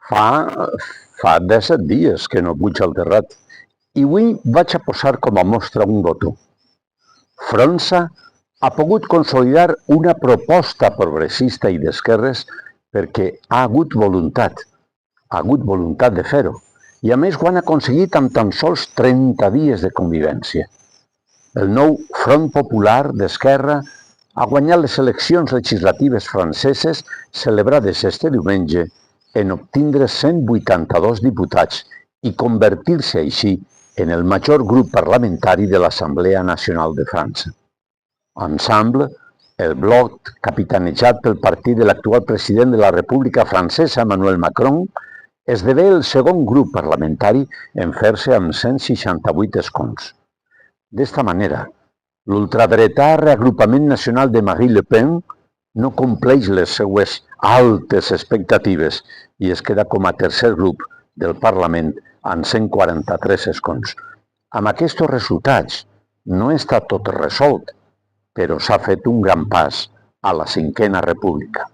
Fa, fa 17 dies que no puig al terrat i avui vaig a posar com a mostra un botó. França ha pogut consolidar una proposta progressista i d'esquerres perquè ha hagut voluntat de fer-ho. I a més ho han aconseguit amb tan sols 30 dies de convivència. El nou Front Popular d'Esquerra ha guanyat les eleccions legislatives franceses celebrades este diumenge en obtindre 182 diputats i convertir-se així en el major grup parlamentari de l'Assemblea Nacional de França. Ensemble, el bloc capitanejat pel partit de l'actual president de la República Francesa, Emmanuel Macron, esdevé el segon grup parlamentari en fer-se amb 168 escons. D'esta manera, l'ultradretà Reagrupament Nacional de Marine Le Pen no compleix les seues altes expectatives i es queda com a tercer grup del Parlament amb 143 escons. Amb aquests resultats no està tot resolt, però s'ha fet un gran pas a la cinquena república.